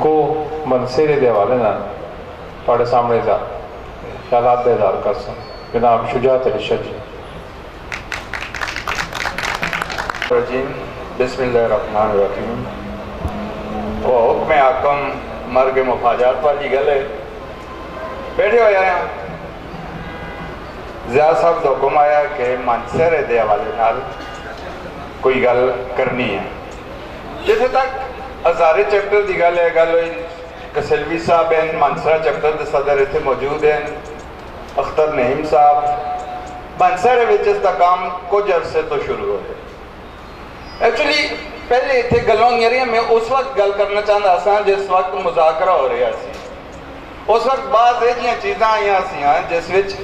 ہندکو منصیرے دے حوالے نال تھوڑے سامنے خیالات دے اظہار کر سن۔ جناب شجاعت علی شاہ جی۔ بسم اللہ الرحمن الرحیم۔ وہ حکم حاکم مرگ مفاجات والی گل ہے، بیٹھے ہوئے ہیں ضیاء صاحب کا حکم آیا کہ منصیرے دے حوالے نال کوئی گل کرنی ہے۔ جیسے تک ہزارے چیپٹر دی گل ہے، گل ہوئی کسلوی صاحب ہیں، منصیرہ چیپٹر دے صدر اتنے موجود ہیں، اختر نعیم صاحب۔ منصیرے وچ اس دا کام کچھ عرصے تو شروع ہو گئے۔ ایکچولی پہلے اتنے گلوں نہیں رہی، میں اس وقت گل کرنا چاہتا سا جس وقت مذاکرہ ہو رہا سی۔ اس وقت بعض یہ چیزاں آئیاں سی جس وچ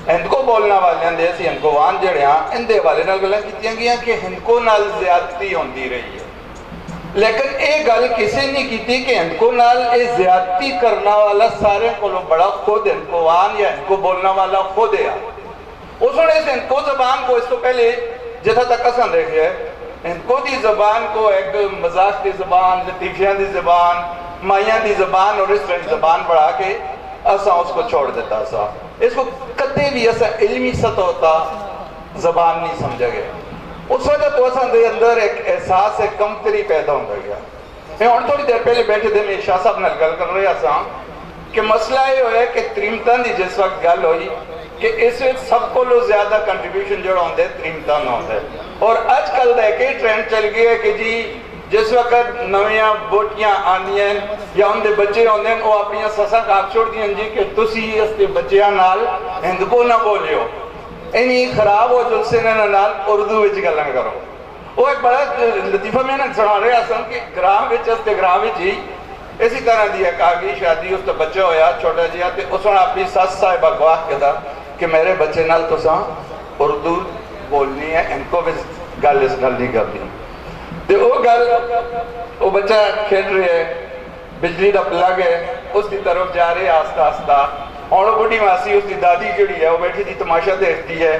ہندکو بولنا والے دے سی ہندکو وان جڑے ہیں ان دے والے نال گلاں کیتیاں گئیاں کہ ہندکو نال زیادتی ہوندی رہی ہے، لیکن یہ گل کسی نہیں کیتی کہ ہندکو نال یہ زیادتی کرنا والا سارے کولوں بڑا خود ہندکو وان یا ہندکو بولنا والا خود ہے۔ اس نے اس ہندکو زبان کو اس تو پہلے جتھا تک اساں دیکھے ہندکو دی زبان کو ایک مزاق دی زبان، لطیفیاں دی زبان، مائیاں دی زبان اور اس طرح زبان بڑھا کے اساں اس کو چھوڑ دیتا سا۔ اس کو کدے بھی اساں علمی سطح ہوتا زبان نہیں سمجھا گیا۔ اس وجہ تو اساں دے اندر ایک احساس ایک کمتری پیدا ہوتا گیا۔ میں اور تھوڑی دیر پہلے بیٹھے دے میں شاہ صاحب نال گل کر رہا سا کہ مسئلہ یہ ہویا کہ تریمتن دی جس وقت گل ہوئی کہ اس وقت سب کو لو زیادہ کنٹریبیوشن جوڑا ہوندے تریمتن ہوندے، اور آج کل دا ایک ٹرینڈ چل گیا ہے کہ جی جس وقت نویاں بوٹیاں آندیاں یا ان دے بچے ہوندے ہیں وہ اپنی سساں کاک چھوڑ دیاں جی کہ تسی اس دے بچیاں نال ہندکو نہ بولیو، اینی خراب ہو جلسے نال اردو وچ گلاں کرو۔ وہ ایک بڑا لطیفہ میں نے سنا رہا سن کہ گرام وچ اس تے گرام وچ ہی اسی طرح دی ایک آگئی شادی، اس تے بچہ ہویا چھوٹا جہا تے اس نے اپنی سس صاحبہ گواہ کیا کہ میرے بچے نال تساں اردو بولنی ہے، ان کو بھی گل اس گل نہیں کرنی۔ تے وہ گل وہ بچہ کھیل رہے ہے، بجلی دا پلگ ہے اس کی طرف جا رہے آہستہ آہستہ، اور وہ بڑی ماسی اس کی دادی جڑی ہے وہ بیٹھی تھی تماشا دیکھتی ہے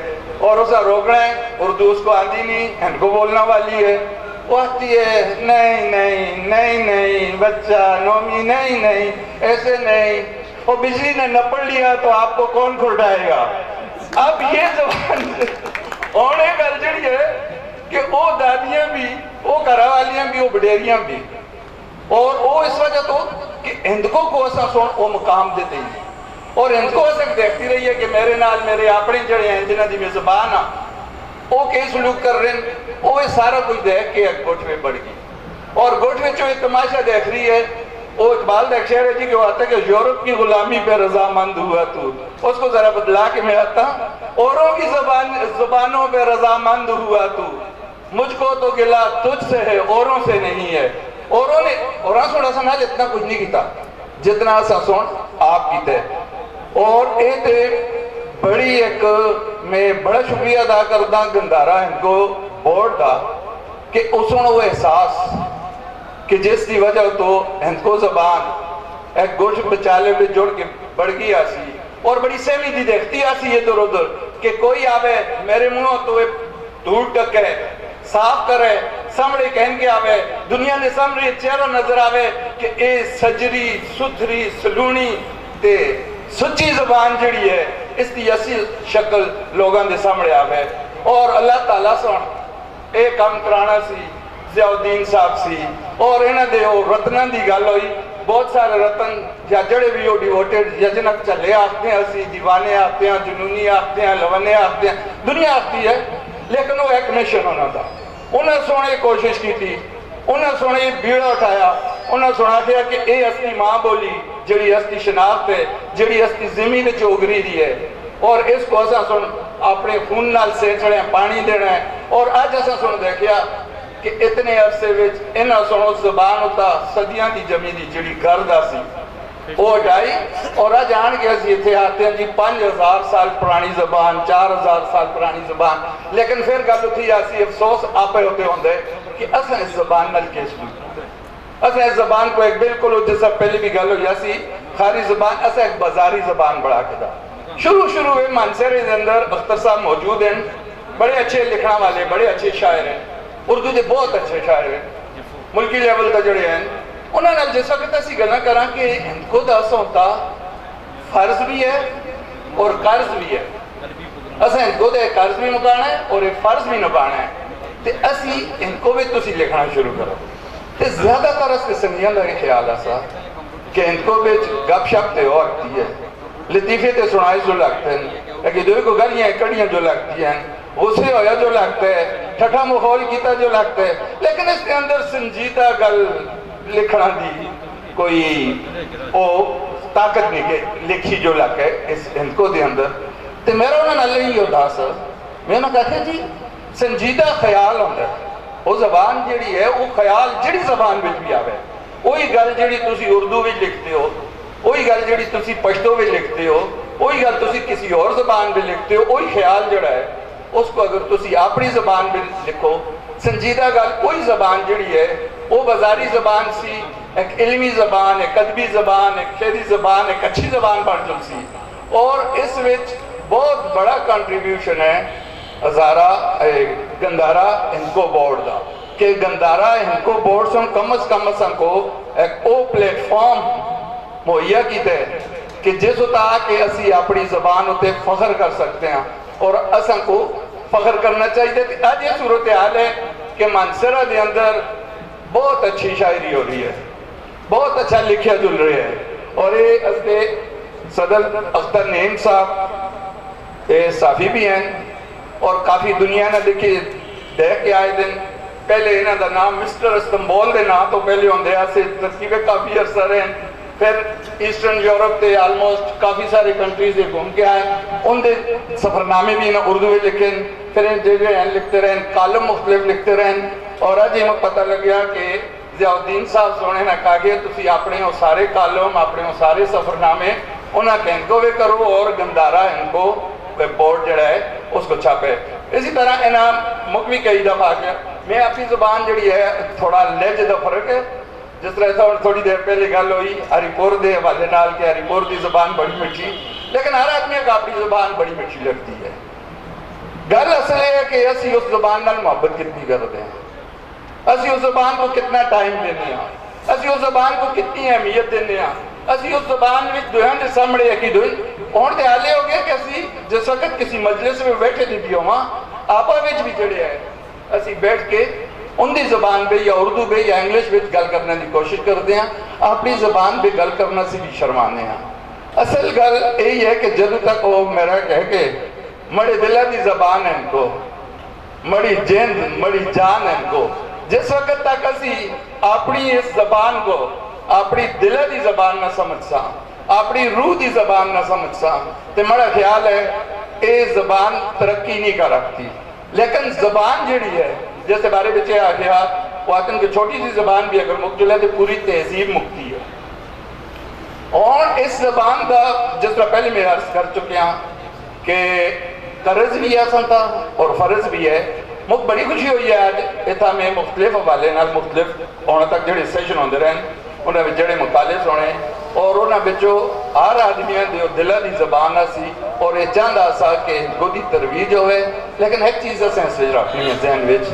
اور اسے روکنا ہے، اردو اس کو آتی نہیں، ان کو بولنا والی ہے، وہ آتی ہے نہیں نہیں نہیں نہیں بچہ نومی نہیں نہیں ایسے نہیں، وہ بجلی نے نپڑ لیا تو آپ کو کون کھلٹائے گا۔ اب یہ زبان ہونے کر جڑی ہے کہ وہ دادیاں بھی، وہ گھرا والیاں بھی، وہ بڈیریاں بھی، اور وہ اس وجہ تو کہ ہندکو کو ایسا سن وہ مقام دیتے ہیں، اور ہندکو ایسا دیکھتی رہی ہے کہ میرے نال میرے اپنے جڑے ہیں جنہ دی میں زبان ہاں وہ کئی سلوک کر رہے ہیں، وہ سارا کچھ دیکھ کے ایک گوٹھ میں بڑھ گئی، اور گوٹھ میں جو تماشا دیکھ رہی ہے وہ اقبال کا ایک شعر ہے جی کہ وہ آتا ہے کہ یورپ کی غلامی پہ رضامند ہوا تو، اس کو ذرا بدلا کے میں آتا اوروں کی زبانوں پہ رضامند ہوا تو، مجھ کو تو گلا تجھ سے ہے اوروں سے نہیں ہے۔ اوروں نے اوراں سوڑا سا نال اتنا کچھ نہیں کیتا جتنا سا سون آپ کیتے، اور اے تے بڑی ایک میں بڑا شکریہ ادا کردا گندارا ان کو بورڈ دا کہ اس نے وہ احساس کہ جس دی وجہ تو ہند کو زبان ایک گوش بچالے میں جوڑ کے بڑھ گئی آسی، اور بڑی سہمی دی دیکھتی آسی ادھر ادھر کہ کوئی آوے میرے منہ تو دور ٹکے صاف کرے سامنے کہن کے آوے، دنیا نے سامنے چہرہ نظر آوے کہ اے سجری ستھری سلونی تے سچی زبان جڑی ہے اس کی اصل شکل لوگاں دے سامنے آوے، اور اللہ تعالیٰ سن اے کام کرانا سی ضیاء الدین صاحب سی، اور انہاں دے وہ رتناں دی گل ہوئی، بہت سارے رتن یا جڑے بھی وہ ڈیووٹیڈ یا جنک چلے آختے ہیں، اسی دیوانے آختے ہیں، جنونی آختے ہیں، لونے آختے ہیں، دنیا آختی ہے، لیکن وہ ایک مشن ہونا تھا۔ انہیں سونے کوشش کی تھی، انہیں سونے بیڑا اٹھایا، انہیں سنا کیا کہ اے اصلی ماں بولی جڑی اصلی شناخت ہے، جڑی اصلی زمین وچ اگری دی ہے، اور اس کو ایسا سن اپنے خون نال سینچڑے پانی دینا ہے، اور آج ایسا سن دیکھیا کہ اتنے عرصے وچ انہاں سنو زبان ہوتا صدیاں دی جمی دی جڑی گرد سی وہ ہٹائی، اور آج آن کے اسی اتنے آتے ہیں جی 5000 سال پرانی زبان، 4000 سال پرانی زبان، لیکن پھر گل اتھی آسی افسوس آپے ہوتے ہوندے کہ اساں اس زبان نال کیس ہوئی، اساں اس زبان کو ایک بالکل جیسا پہلے بھی گل ہوئی سی خاری زبان، اساں ایک بازاری زبان بڑھا کے دا۔ شروع میں منصیرے دے اندر اختر صاحب موجود ہیں، بڑے اچھے لکھنا والے، بڑے اچھے شاعر ہیں، اردو دے بہت اچھے شاعر ہیں، ملکی لیول تا جڑے ہیں، انہوں نے جس وقت اسی گلاں کراں کہ خود اساں فرض بھی ہے اور قرض بھی ہے، اساں کو دے قرض بھی مکانا ہے اور فرض بھی نبھانا ہے، تے اسی ان کو بھی تسی لکھنا شروع کرو۔ تے زیادہ تر اس قسمیاں کا یہ خیال ایسا کہ ان کو بھی گپ شپ تے ہو آتی ہے، لطیفے تے سنائے جو لگتے ہیں، لیکن جو کو گلیاں کڑیاں جو لگتی ہیں، غصے ہویا جو لگتا ہے، ٹھٹھا مخول کیتا جو لگتا ہے، لیکن اس کے اندر سنجیدہ گل لکھنا دی کوئی او طاقت نہیں کہ لکھی جو لگ ہے اس ہندکو دے اندر۔ تے میرا انہوں نے اللہ ہی ادا سر میں نے کہا جی سنجیدہ خیال ہوتا ہے، وہ زبان جڑی ہے وہ خیال جڑی زبان بچ بھی آوے، وہی گل جڑی تسی اردو بھی لکھتے ہو، وہی گل جڑی تسی پشتو بھی لکھتے ہو، وہی گل تسی کسی اور زبان بھی لکھتے ہو، وہی خیال جڑا ہے اس کو اگر تسی اپنی زبان بھی لکھو، سنجیدہ گل وہی زبان جڑی ہے وہ بازاری زبان سی، ایک علمی زبان، ایک ادبی زبان، ایک شعری زبان، ایک اچھی زبان بن چل سی، اور اس وچ بہت بڑا کنٹریبیوشن ہے ہزارہ گندھارا ہندکو بورڈ دا، کہ گندھارا ہندکو بورڈ سے کم از کم کو ایک او پلیٹ فارم مہیا کیتے ہیں کہ جس ہوتا کہ اسی اپنی زبان ہوتے فخر کر سکتے ہیں، اور اساں کو فخر کرنا چاہیے۔ آج یہ صورتحال ہے کہ مانسرہ دے اندر بہت اچھی شاعری ہو رہی ہے، بہت اچھا لکھیا جل رہے ہیں، اور یہ استے صدر اختر نعیم صاحب یہ صحافی بھی ہیں اور کافی دنیا نے دیکھی دیکھ کے آئے دن پہلے انہوں دا نام مسٹر استنبول دے نام تو پہلے ہوندے سے ترکیبیں کافی عرصہ رہے ہیں، پھر ایسٹرن یورپ تے آلموسٹ کافی سارے کنٹریز گھوم کے آئے، ان دے سفرنامے بھی انہیں اردو میں لکھیں، پھر ان جگہ لکھتے رہیں، کالم مختلف لکھتے رہیں، اور آج ہمیں پتہ لگ گیا کہ ضیاء الدین صاحب سونے نے کہا کہ تسی اپنے وہ سارے کالم، اپنے وہ سارے سفرنامے انہاں کے ان کو بھی کرو اور گندھارا ان کو بورڈ جڑا ہے اس کو چھاپے۔ اسی طرح انہاں مکوی کئی دفعہ کیا میں اپنی زبان جڑی ہے تھوڑا لہجے دا فرق ہے، جس طرح ایسا تھوڑی دیر پہلے گل ہوئی ہری پور دے حوالے نال کہ ہری پور دی زبان بڑی میٹھی، لیکن ہر آدمی کو اپنی زبان بڑی میٹھی لگتی ہے۔ گل اصل ہے کہ اسی اس زبان نال محبت کتنی کرتے ہیں، اسی اس زبان کو کتنا ٹائم دینے ہیں، اسی اس زبان کو کتنی اہمیت دینے ہیں، اسی اس زبان میں دوہن دے سامنے یکی دوہن اور دے حالے ہو گئے کہ اسی جس وقت کسی مجلس میں بیٹھے نہیں بھی ہوا آپا ویچ بھی جڑے ہیں، اسی بیٹھ کے ان دی زبان پہ یا اردو پہ یا انگلش پہ گل کرنے دی کوشش کرتے ہیں، اپنی زبان پہ گل کرنا سے بھی شرمانے ہیں۔ اصل گل یہی ہے کہ جدو تک وہ میرا کہہ کے مڑی دلہ دی زبان ہے ان کو، مڑی جیند مڑی جان ہے ان کو، جس وقت تک اسی اپنی اس زبان کو اپنی دلہ دی زبان نہ سمجھ سا، اپنی روح دی زبان نہ سمجھ سا، تو میرا خیال ہے اے زبان ترقی نہیں کر رکھتی۔ لیکن زبان جڑی ہے جیسے بارے بچے آ گیا وہ آتے ہیں کہ چھوٹی سی زبان بھی اگر مکتل ہے تو پوری تہذیب مکتی ہے، اور اس زبان کا جس طرح پہلے میں عرض کر چکے ہیں کہ قرض بھی ایسا تھا اور فرض بھی ہے۔ مجھے بڑی خوشی ہوئی ہے آج اتنا میں مختلف حوالے نال مختلف ہونے تک جڑے سیشن ہوندے رہن انہاں وچ جڑے مطالعے ہونے اور انہاں وچوں ہر آدمی دے دلہ دی زبان سی اور یہ چاہتا سا کہ کو دی ترویج ہوئے، لیکن ایک چیز اساں سمجھ رکھنی ہے ذہن وچ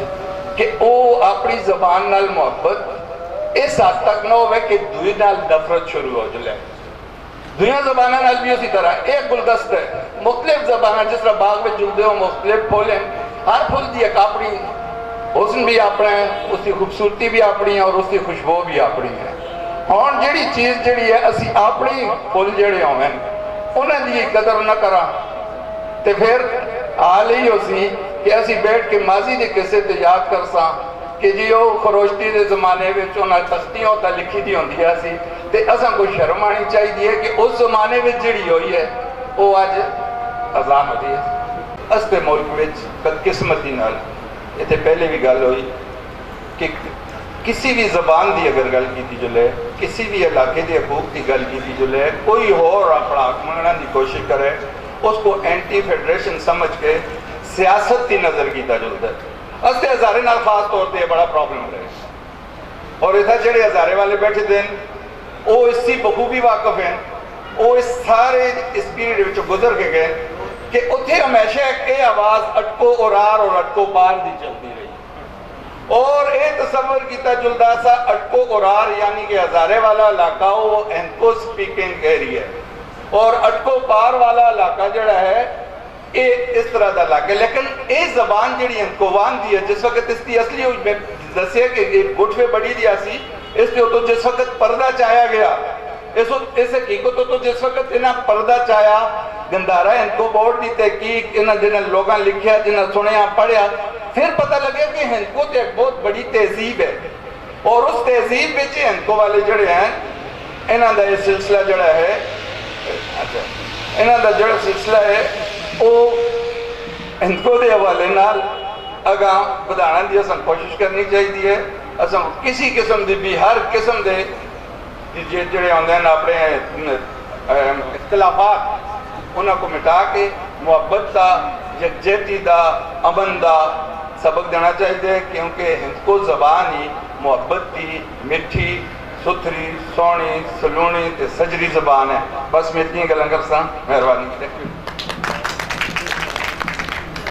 کہ وہ اپنی زبان نال محبت اس حد تک نہ ہوئے کہ دوئی نال نفرت شروع ہو جائے۔ دنیا زبانہ نال بھی اسی طرح ایک گلدست ہے، مختلف زبانہ جس طرح باغ میں جلدے ہو مختلف پھول ہیں، ہر پھول دی ایک اپنی حسن بھی اپنا ہے، اس کی خوبصورتی بھی اپنی ہے اور اس کی خوشبو بھی اپنی ہے۔ اور جڑی چیز جڑی ہے اسی اپنی پھول جڑے ہوئے انہیں دی قدر نہ کرا تے پھر حال ہی ہو سی کہ اسی بیٹھ کے ماضی دے قصے تے یاد کر ساں کہ جی وہ خروشتی دے زمانے میں انہاں تختیوں تا لکھی دی ہوندی ہے سی تے اساں کو شرم آنی چاہیے کہ اس زمانے میں جڑی ہوئی ہے وہ آج اذان ہوتی ہے۔ اس پہ ملک میں بدقسمتی نال یہ تے پہلے بھی گل ہوئی کہ کسی بھی زبان دی اگر گل کی جو لے، کسی بھی علاقے دے حقوق دی گل کی جو لے، کوئی اور اپنا حق منگنا دی کوشش کرے اس کو اینٹی فیڈریشن سمجھ کے سیاست کی نظر کیتا جلتا ہے۔ اس تے ہزارے نال خاص طور پہ بڑا پرابلم رہے اور اتنا جڑے ہزارے والے بیٹھے دیں وہ اس سے بخوبی واقف ہیں، وہ اس سارے اس پیریڈ وچ گزر کے گئے کہ اتھے ہمیشہ ایک آواز اٹکو اور آر اور اٹکو پار دی چلتی رہی، اور یہ تصور کیتا جلدا سا اٹکو اورار یعنی کہ ہزارے والا علاقہ وہ ہندکو سپیکنگ ایریا ہے، اور اٹکو پار والا علاقہ جڑا ہے یہ اس طرح دا علاقہ ہے. لیکن یہ زبان جڑی ہندکوان دی ہے جس وقت اس کی اصلی میں دسیا کہ گٹھوے بڑی دیا سی اس کے تو جس وقت پردہ چایا گیا اس حقیقت تو جس وقت انہیں پردہ چایا گندھارا ہندکو بورڈ دی تحقیق جنہیں لوگاں لکھیا جنہیں سنیا پڑھیا پھر پتہ لگے کہ ہندکو تے ایک بہت بڑی تہذیب ہے، اور اس تہذیب میں ہندکو والے جڑے ہیں انہاں دا یہ سلسلہ جڑا ہے انہاں دا جڑا سلسلہ ہے وہ ہندکو دے حوالے نال اگاں بدھانا دی اساں کوشش کرنی چاہیے. اساں کسی قسم دی بھی ہر قسم دے جڑے ہوندے ہیں اپنے اختلافات انہاں کو مٹا کے محبت دا یکجہتی دا امن دا سبق دینا چاہیے، کیونکہ ہندکو زبان ہی محبت دی میٹھی ستھری سونی سلونی تے سجری زبان ہے. بس میں اتنی گلاں کرساں، مہربانی.